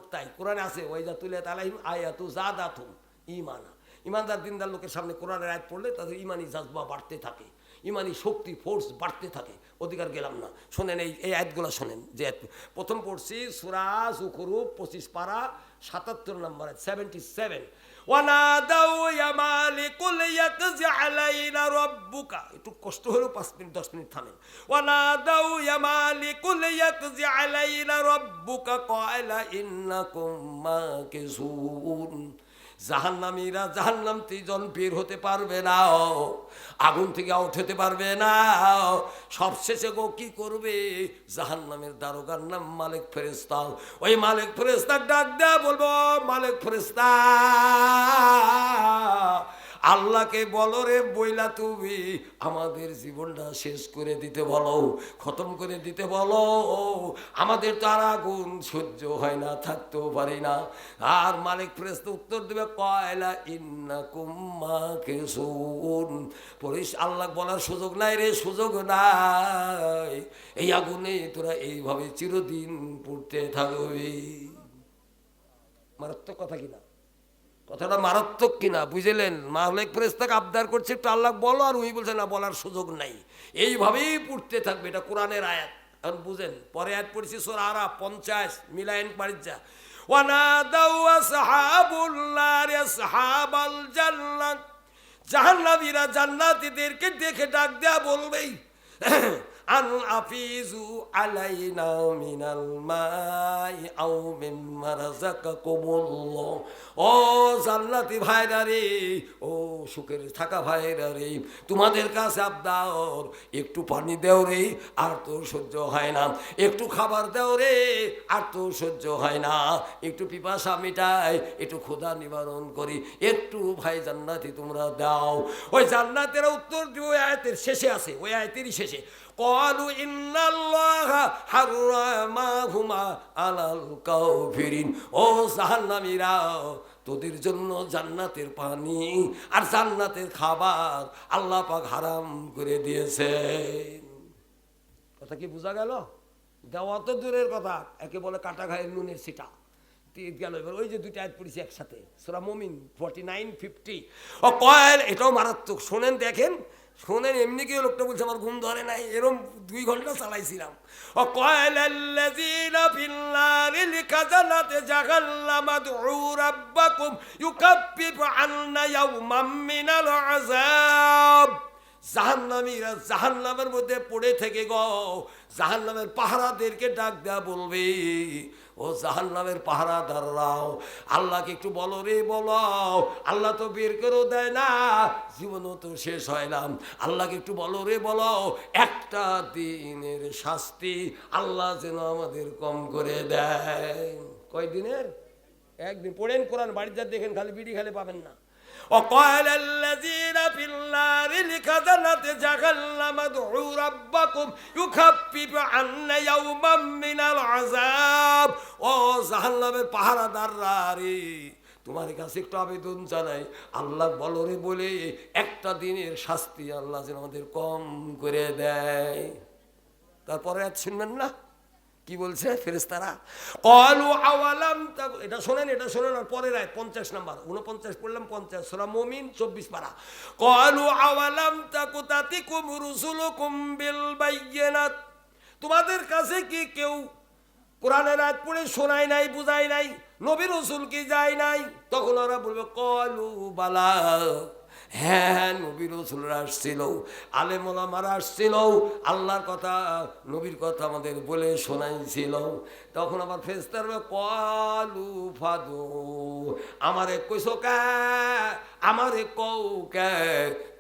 মারাত্মক তাই কোরআনে আছে ওয়াইজা তুলিয়াত আলাইহিম আয়াতু যাদাতুহুম ঈমানা। ইমানদার দিনদার লোকের সামনে কোরআনের আয়াত পড়লে তাদের ইমানি জাজবা বাড়তে থাকে, ইমানি শক্তি ফোর্স বাড়তে থাকে। অধিকার গেলাম না, শোনেন এই আয়াতগুলো শোনেন। যে প্রথম পড়ছি সূরা যুখরুফ 25 পারা 77 নম্বর 77। ওয়ানাদাউ ইয়া মালিকুল ইয়াকজি আলাইনা রাব্বুকা। একটু কষ্ট হলেও 5 মিনিট 10 মিনিট থামেন। ওয়ানাদাউ ইয়া মালিকুল ইয়াকজি আলাইনা রাব্বুকা ক্বালা ইন্নাকুম মাকিসুন। জাহান্নামীরা জাহান্নাম থেকে জন বের হতে পারবে না, আগুন থেকে আউট হতে পারবে না। সবশেষে গো কি করবে? জাহান্নামের দারোগার নাম মালিক ফেরেশতা। ওই মালিক ফেরেশতা ডাক দেয়া বলবো, মালিক ফেরেশতা আল্লাহকে বলো রে বইলা তুমি আমাদের জীবনটা শেষ করে দিতে বলো, খতম করে দিতে বলো। আমাদের তো আর আগুন সহ্য হয় না, থাকতেও পারি না। আর মালিক ফেরেশতা উত্তর দেবে ক্বালা ইন্নাকুম মাকিসুন। পরিশ আল্লাহ বলার সুযোগ নাই রে, সুযোগ নাই। এই আগুনে তোরা এইভাবে চিরদিন পড়তে থাকবি। মারাত্মক কথা কিনা? কথাটা মারাত্মক কিনা বুঝলেন? মালিক ফেরেশতাকে আবদার করছে একটু আল্লাহ বলো, আর উনি বলছে না বলার সুযোগ নাই, এইভাবেই পড়তে থাকবে। এটা কোরআনের আয়াত। এখন বুঝেন, পরে আয়াত পড়ছি সূরা আরাফ 50 মিলায়েন পারিজা। ওয়ানাদাউ আসহাবুল নার আসহাবাল জান্নাত। জাহান্নামীরা জান্নাতীদেরকে দেখে ডাক দেয়া বলবেই আন আফিজু আলাইনা মিনাল মাই আও মিম্মা রাযাকাকুমুল্লাহ। ও জান্নাতি ভাইরা রে, ও সুখের থাকা ভাইরা রে, তোমাদের কাছে আবদার একটু পানি দেও রে, আর তো সহ্য হয় না। একটু খাবার দেও রে, আর তো সহ্য হয় না। একটু পিপাসা মিটাই, একটু ক্ষুধা নিবারণ করি, একটু ভাই জান্নাতি তোমরা দাও। ওই জান্নাতের উত্তর দিয়ে ওই আয়াতের শেষে আছে, ওই আয়াতেরই শেষে ক্বালু ইন্নাল্লাহা হারামাহুমা আলাল কাফিরিন। ও জাহান্নামীরা, তোদের জন্য জান্নাতের পানি আর জান্নাতের খাবার আল্লাহ পাক হারাম করে দিয়েছেন। কথা কি বোঝা গেল? দেওয়া তো দূরের কথা, একে বলে কাটা ঘায়ের নুনের ছিটা গেল। এবার ওই যে দুইটা আয়াত পড়েছি একসাথে, সূরা মুমিন 49-50। ও কয়েল, এটাও মারাত্মক। শোনেন, দেখেন, শোনেন। এমনি কি লোকটা বলছে আমার ঘুম ধরে নাই, এরকম 2 ঘন্টা চালাইছিলাম। ও কয়েলাল্লাযীনা ফিল নারি লিখাজানাতি জাহান্নাম আদউ রাব্বাকুম ইউকাফফিফু আন্না ইয়াওমান মিনাল আযাব। জাহান্নামীরা জাহান্নামের মধ্যে পড়ে থেকে গো জাহান্নামের পাহারাদেরকে ডাক দেয়া বলবে, ও জাহান্নামের পাহারাদাররাও আল্লাহকে একটু বলো রে, বলো। আল্লাহ তো বের করেও দেয় না, জীবনও তো শেষ হয় না। আল্লাহকে একটু বলো রে, বলো। একটা দিনের শাস্তি আল্লাহ যেন আমাদের কম করে দেয়। কয়দিনের? একদিন। পড়েন কোরআন, বাড়িতে যা দেখেন, খালি বিড়ি খালি পাবেন না। وقال الذين في النار لخزنة جهنم ادعوا ربكم يخفف عنا يوما من العذاب। ও জাহান্নামের পাহারাদাররা রে, তোমার কাছে একটু আবেদন জানাই, আল্লাহ বলো রে বলে একটা দিনের শাস্তি আল্লাহ যেন আমাদের কম করে দেয়। তারপরে আর শুনবেন না কি বলছে ফেরেশতারা? ক্বালু আওয়ালাম তাকু। এটা শোনেন, এটা শোনেন। আর পরের আয়াত 50 নাম্বার 49 পড়লাম 50 সূরা মুমিন 24 পারা। ক্বালু আওয়ালাম তাকু তাতিকুম রুসুলুকুম বিল বাইয়িনাত। তোমাদের কাছে কি কেউ কোরআনের আয়াত পড়ে শোনায় নাই, বুঝায় নাই? নবী রাসূল কি যায় নাই? তখন ওরা বলবে ক্বালু বালা, হ্যাঁ নবী রাসূলরা আসছিল, আলেম ওলামারা আসছিল, আল্লাহর কথা নবীর কথা আমাদের বলে শোনাইছিল। তখন আবার ফেরেশতারা ক্বালু ফাদু, আমারে কইছো কে, আমারে কও কে,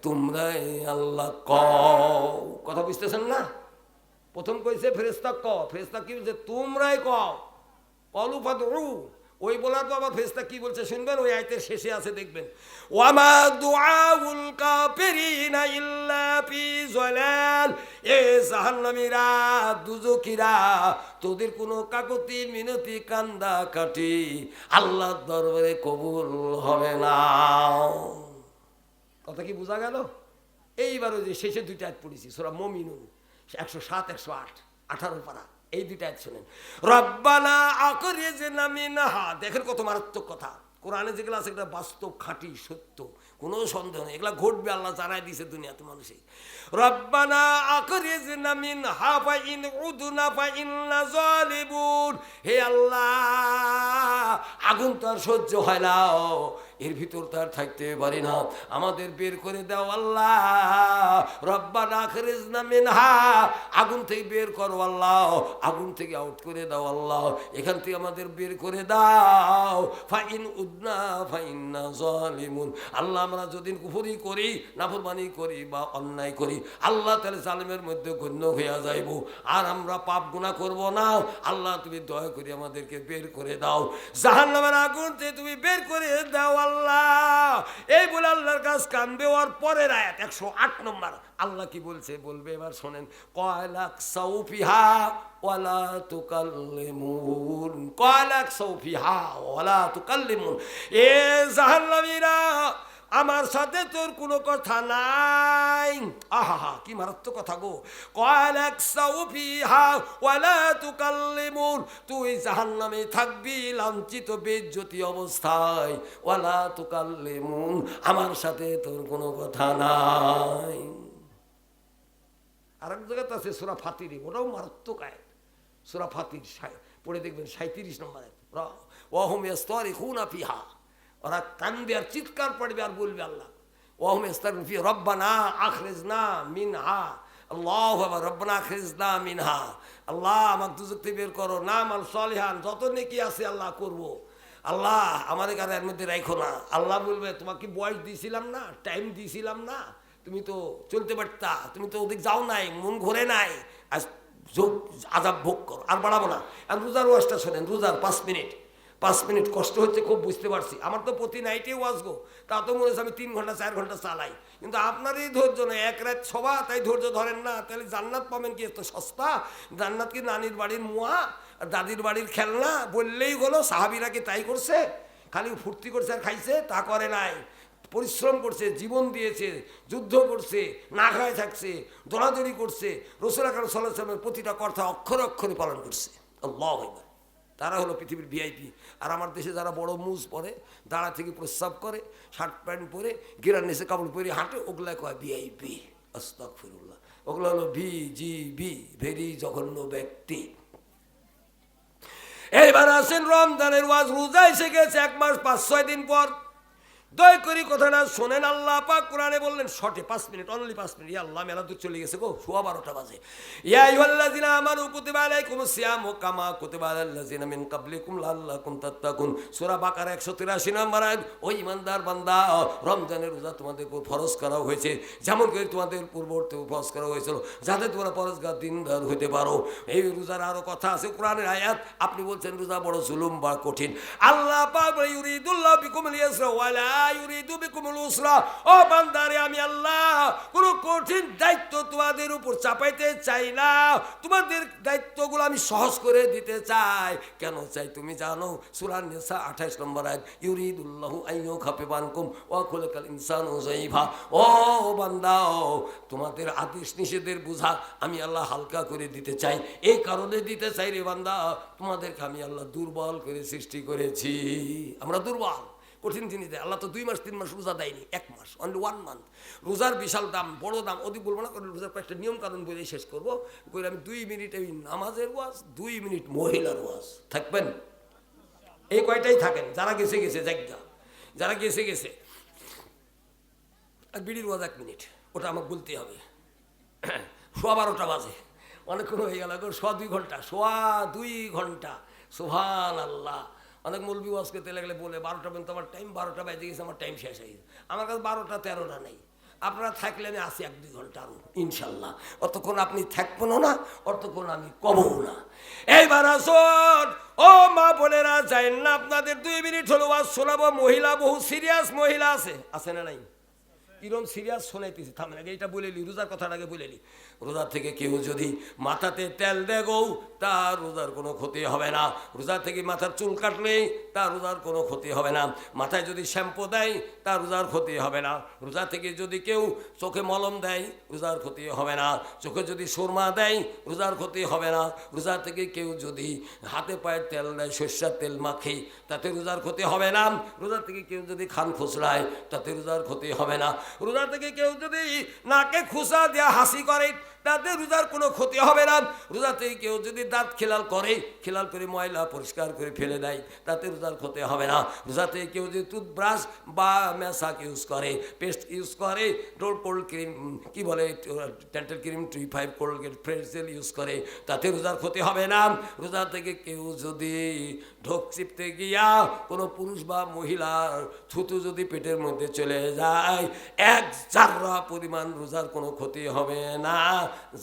তোমরাই আল্লাহ কও। কথা বুঝতেছেন না? প্রথম কইছে ফেরেশতা ক, ফেরেশতা কি বলছে? তোমরাই কও। ক্বালু ফাদু, ওই বলার তো আবার ফেরেশতা কি বলছে শুনবেন, ওই আয়াতের শেষে আছে দেখবেন। ওয়ামা দুআউল কাফিরিনা ইল্লা ফি যালাল। এ জাহান্নামীরা, দুজকিরা, তোদের কোনো কাকুতি মিনতি কান্দা কাটি আল্লাহর দরবারে কবুল হবে না। কথা কি বোঝা গেল? এইবার ওই যে শেষে দুইটা আয়াত পড়েছি সূরা মুমিনুন 107 108 18 পারা। এই দুইটা আয়াত শুনেন, রব্বানা আখরিজনা মিনহা। দেখেন কত মারাত্মক কথা, কোরআনে যেগুলো আছে এটা বাস্তব, খাঁটি, সত্য, কোনো সন্দেহ নেই, এগুলা ঘটবে, আল্লাহ জানাই দিয়েছে দুনিয়াতে মানুষে। রব্বানা আখরিজনা মিনহা ফাইন উদনা ফাইন্না যালিমুন। হে আল্লাহ, আগুন তো আর সহ্য হয় না, এর ভিতর তো আর থাকতে পারি না, আমাদের বের করে দাও আল্লাহ। রব্বানা আখরিজনা মিনহা, আগুন থেকে বের করো আল্লাহ, আগুন থেকে আউট করে দাও আল্লাহ, এখান থেকে আমাদের বের করে দাও। ফাইন উদনা ফাইন্না যালিমুন। আল্লাহ আমরা যদি কুফরি করি, নাফরমানি করি বা অন্যায় করি, আল্লাহ তাহলে জালিমের মধ্যে গণ্য হইয়া যাইব, আর আমরা পাপ গুনাহ করব না। আল্লাহ তুমি দয়া করে আমাদেরকে বের করে দাও, জাহান্নামের আগুন থেকে তুমি বের করে দাও আল্লাহ। এই বলে আল্লাহর কাছে কাঁদবে। ওর পরের আয়াত 108 নম্বর, আল্লাহ কি বলছে বলবে, এবার শোনেন। কয়লাক সাউফিহা ওয়ালা তুকাল্লিমুন, কয়লাক সাউফিহা ওয়ালা তুকাল্লিমুন। এ জাহান্নামীরা, আমার সাথে তোর কোনো কথা নাই। আহা, কি মারাত্মক কথা গো। কয়লাক সাউফিহা ওয়ালা তুকাল্লিমুন, তুই জাহান্নামে থাকবি লাঞ্ছিত বেইজ্জতি অবস্থায়। ওয়ালা তুকাল্লিমুন, আমার সাথে তোর কোনো কথা নাই। আরেক জায়গাতে আছে সূরা ফাতির, ওটাও মারাত্মক আয়াত। সূরা ফাতির পড়ে দেখবেন 37 নম্বর আয়াত। ওয়াহুম ইয়াস্তারিখুনা ফিহা, ওরা কান্দবে আর চিৎকার পড়বে আর বলবে আল্লাহ, ওয়াহুম ইয়াস্তারিখুনা ফিহা রব্বানা আখরিজনা মিনহা। আল্লাহু আকবার, রব্বানা আখরিজনা মিনহা, আল্লাহ আমাকে দুজক থেকে বের করো, নামাল সালিহান, যত নেকি আছে আল্লাহ করব, আল্লাহ আমাদের কাছে এর মধ্যে রাখো না। আল্লাহ বলবে, তোমাকে বয়স দিয়েছিলাম না, টাইম দিয়েছিলাম না, তুমি তো চলতে পারতা, তুমি তো ওদিক যাও নাই, মন ঘোরে নাই, আজ যোগ আজাব ভোগ করো। আর বাড়াবো না। আর রোজার ওয়াজটা শোনেন, রোজার 5 মিনিট কষ্ট হচ্ছে খুব, বুঝতে পারছি। আমার তো প্রতি নাইটে ওয়াজ গো, তা তো মনে হচ্ছে আমি 3 ঘন্টা 4 ঘন্টা চালাই, কিন্তু আপনার এই ধৈর্য নয়, এক রাত সভা, তাই ধৈর্য ধরেন না। তাহলে জান্নাত পাবেন কি এত সস্তা? জান্নাত কি নানির বাড়ির মুয়া আর দাদির বাড়ির খেলনা বললেই হলো? সাহাবিরা কি তাই করছে? খালি ফুর্তি করছে আর খাইছে? তা করে নাই, পরিশ্রম করছে, জীবন দিয়েছে, যুদ্ধ করছে, না খায় থাকছে, দৌড়াদৌড়ি করছে, রাসূল আকরাম সাল্লাল্লাহু আলাইহি ওয়াসাল্লামের প্রতিটা কথা অক্ষরে অক্ষরে পালন করছে। আল্লাহু আকবার। তারা হলো পৃথিবীর ভিআইপি। আর আমার দেশে যারা বড় মুজ পরে, দাঁড়া থেকে প্রস্রাব করে, শার্ট প্যান্ট পরে, গিরার নিচে কাপড় পরে হাঁটে, ওগুলা কয় ভিআইপি। আস্তাগফিরুল্লাহ। ওগুলো হলো ভিজিবি, ভেরি জঘন্য ব্যক্তি। এইবার আসেন রমজানের ওয়াজ, রোজা এসে গেছে 1 মাস 5-6 দিন পর। দয়া করি কথাটা শোনেন, আল্লাহ পাক কোরআনে বললেন শর্টে 5 মিনিট, অনলি 5 মিনিট। ইয়া আল্লাহ, মেলা দূর চলে গেছে গো, 12:15 বাজে। ইয়া আইয়ুহাল্লাযিনা আমানু কুতিবা আলাইকুমুস সিয়ামু কামা কুতিবা আলাল্লাযিনা মিন কাবলিকুম লাআল্লাকুম তাত্তাকুন। সূরা বাকারা 183 নম্বর আয়াত। ওই ইমানদার বান্দা, রমজানের রোজা তোমাদের উপর ফরজ করা হয়েছে, যেমন করে তোমাদের পূর্ববর্তী ফরজ করা হয়েছিল, যাতে তোমরা পরহেজগার দিনদার হইতে পারো। এই রোজার আরো কথা আছে, কোরআনের আয়াত। আপনি বলছেন রোজা বড় জুলুম বা কঠিন। আল্লাহ পাক ইউরিদুল্লাহু বিকুমুল ইসরা ওয়ালা ইউরিদু বিকুমুল উসরা। ও বান্দারে, আমি আল্লাহ কোন কঠিন দায়িত্ব তোমাদের উপর চাপাইতে চাই না, তোমাদের দায়িত্বগুলো আমি সহজ করে দিতে চাই। কেন চাই তুমি জানো? সূরা নিসা 28 নম্বর আয়াত। ইউরিদুল্লাহু আইয়ুখাফিফা আনকুম ওয়া খুলিকাল ইনসানু যায়ফা। ও বান্দা, তোমাদের আদেশ নিষেধের বোঝা আমি আল্লাহ হালকা করে দিতে চাই। এই কারণে দিতে চাই রে বান্দা, তোমাদেরকে আমি আল্লাহ দুর্বল করে সৃষ্টি করেছি। আমরা দুর্বল, কঠিন জিনিস দেয় আল্লাহ। তো 2 মাস 3 মাস রোজা দেয়নি, 1 মাস, অনলি 1 মান্থ। রোজার বিশাল দাম, বড় দাম, ওদিক বলবো না, রোজার কয়েকটা নিয়ম কানুন বলে শেষ করবো। করে আমি 2 মিনিট এই নামাজের ওয়াজ, 2 মিনিট মহিলার ওয়াজ। থাকবেন? এই কয়টাই থাকেন। যারা গেছে গেছে জায়গা, যারা গেছে গেছে। আর বিড়ির ওয়াজ 1 মিনিট, ওটা আমাকে বলতে হবে। 12:15 বাজে, অনেকক্ষণ হয়ে গেল, 2 ঘন্টা, 2 ঘন্টা। সুবহানাল্লাহ। অনেক মৌলবি ওয়াজ করতে লাগলে বলে 12টা পর্যন্ত আমার টাইম, 12টা বাজে গেছে, আমার টাইম শেষ হয়ে গেছে। আমার কাছে 12টা 13টা নেই। আপনারা থাকলে আমি আসি 1-2 ঘন্টা আরো, ইনশাল্লাহ। অতক্ষণ আপনি থাকবেনও না, অতক্ষণ আমি কবও না। এইবার আসুন ও মা বোনেরা, যাইন না, আপনাদের 2 মিনিট হলো ওয়াজ শোনাবো। মহিলা, বহু সিরিয়াস মহিলা আছে, আছে না নাই? কিরম সিরিয়াস শোনাইতেছি, থামেন আগে এইটা বলেলি, রোজার কথাটাকে বলেলি। রোজা থেকে কেউ যদি মাথাতে তেল দেয় গো, তার রোজার কোনো ক্ষতি হবে না। রোজা থেকে মাথার চুল কাটলে তার রোজার কোনো ক্ষতি হবে না। মাথায় যদি শ্যাম্পু দেয় তার রোজার ক্ষতি হবে না। রোজা থেকে যদি কেউ চোখে মলম দেয় রোজার ক্ষতি হবে না। চোখে যদি সুরমা দেয় রোজার ক্ষতি হবে না। রোজা থেকে কেউ যদি হাতে পায়ে তেল দেয়, সর্ষের তেল মাখে, তাতে রোজার ক্ষতি হবে না। রোজা থেকে কেউ যদি খান খুচরায় তাতে রোজার ক্ষতি হবে না। রোজা থেকে কেউ যদি নাকে খুসা দেওয়া হাসি করে তাতে রোজার কোনো ক্ষতি হবে না। রোজা থেকে কেউ যদি দাঁত খেলাল করে ময়লা পরিষ্কার করে ফেলে দেয় তাতে রোজার ক্ষতি হবে না। রোজা থেকে কেউ যদি টুথব্রাশ বা মেসাক ইউজ করে, পেস্ট ইউজ করে, কোল্ড ক্রিম কি বলে dental cream 25 Colgate fresh jail use করে তাতে রোজার ক্ষতি হবে না। রোজা থেকে কেউ যদি ঢোক চিপতে গিয়া কোনো পুরুষ বা মহিলার থুতু যদি পেটের মধ্যে চলে যায়, এক জাররা পরিমাণ রোজার কোনো ক্ষতি হবে না।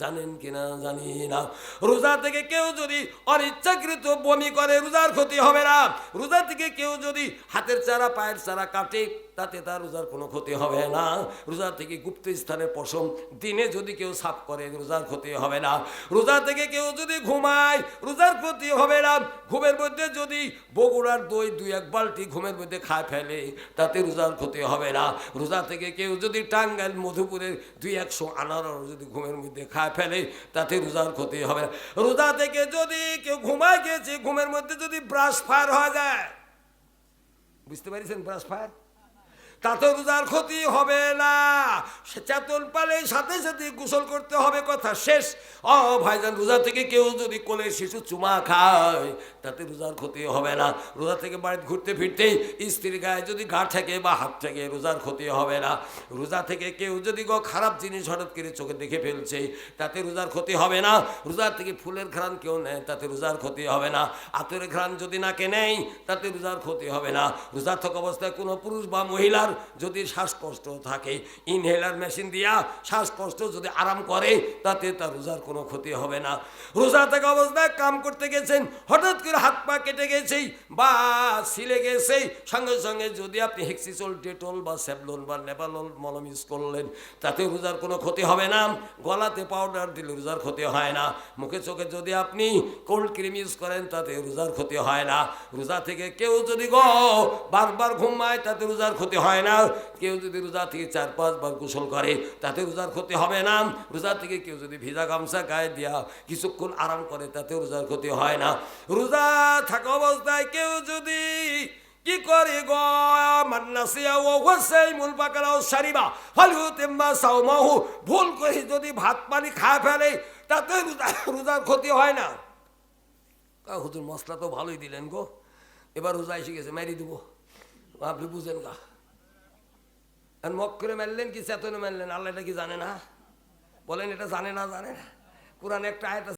জানেন কিনা জানি না। রোজা থেকে কেউ যদি অনিচ্ছাকৃত বমি করে রোজার ক্ষতি হবে না। রোজা থেকে কেউ যদি হাতের চারা পায়ের চারা কাটে তাতে তার রোজার কোনো ক্ষতি হবে না। রোজা থেকে গুপ্ত স্থানের পশম দিনে যদি কেউ সাফ করে রোজার ক্ষতি হবে না। রোজা থেকে কেউ যদি ঘুমায় রোজার ক্ষতি হবে না। ঘুমের মধ্যে যদি বগুড়ার দই 2-1 বালতি ঘুমের মধ্যে খায় ফেলে তাতে রোজার ক্ষতি হবে না। রোজা থেকে কেউ যদি টাঙ্গাইল মধুপুরের 2-100 আনারস যদি ঘুমের মধ্যে খায় ফেলে তাতে রোজার ক্ষতি হবে না। রোজা থেকে যদি কেউ ঘুমায় গেছে ঘুমের মধ্যে যদি ব্রাশ ফায়ার হয়ে যায়, বুঝতে পারছেন, ব্রাশ ফায়ার, তাতে রোজার ক্ষতি হবে না। চেতন পালে সাথে সাথে গোসল করতে হবে, কথা শেষ। ভাইজান, রোজা থেকে কেউ যদি কোলের শিশু চুমা খায় তাতে রোজার ক্ষতি হবে না। রোজা থেকে বাড়িতে ঘুরতে ফিরতেই স্ত্রীর গায়ে যদি ঘা থাকে বা হাত থাকে রোজার ক্ষতি হবে না। রোজা থেকে কেউ যদি খারাপ জিনিস হঠাৎ করে চোখে দেখে ফেলছে তাতে রোজার ক্ষতি হবে না। রোজার থেকে ফুলের ঘ্রাণ কেউ নেয় তাতে রোজার ক্ষতি হবে না। আতরের ঘ্রাণ যদি নাকে নেয় তাতে রোজার ক্ষতি হবে না। রোজা থাকা অবস্থায় কোনো পুরুষ বা মহিলার যদি শ্বাসকষ্ট থাকে, ইনহেলার মেশিন দিয়া শ্বাসকষ্ট যদি আরাম করে তাতে তার রোজার কোনো ক্ষতি হবে না। রোজা থাকা অবস্থায় কাম করতে গেছেন, হঠাৎ করে হাত পা কেটে গেছে বা ছিলে গেছে, সঙ্গে সঙ্গে যদি আপনি হেক্সিসোল, ডেটল বা স্যাভলন বা নেভালল মলম ইউজ করলেন তাতে রোজার কোনো ক্ষতি হবে না। গলাতে পাউডার দিলে রোজার ক্ষতি হয় না। মুখে চোখে যদি আপনি কোল্ড ক্রিম ইউজ করেন তাতে রোজার ক্ষতি হয় না। রোজা থেকে কেউ যদি বারবার ঘুমায় তাতে রোজার ক্ষতি হয় না। কেউ যদি রোজা থেকে 4-5 বার গোসল করে তাতে রোজার ক্ষতি হবে না। রোজা থেকে কেউ যদি ভিজা গামছা গায়ে দিয়া কিছুক্ষণ আরাম করে তাতে রোজার ক্ষতি হয় না। রোজা থাকা অবস্থায় কেউ যদি কি করে ভুল করে যদি ভাত পানি খায় ফেলে তাতে রোজার ক্ষতি হয় না। হুজুর মশলা তো ভালোই দিলেন গো, এবার রোজা এসে গেছে মেরি দেবো, আপনি বুঝেন গা। আর মক করে মারলেন কি চেতনে মারলেন, আল্লাহ এটা কি জানে না? বলেন এটা জানে না? কোরআনে একটা আয়াত আছে।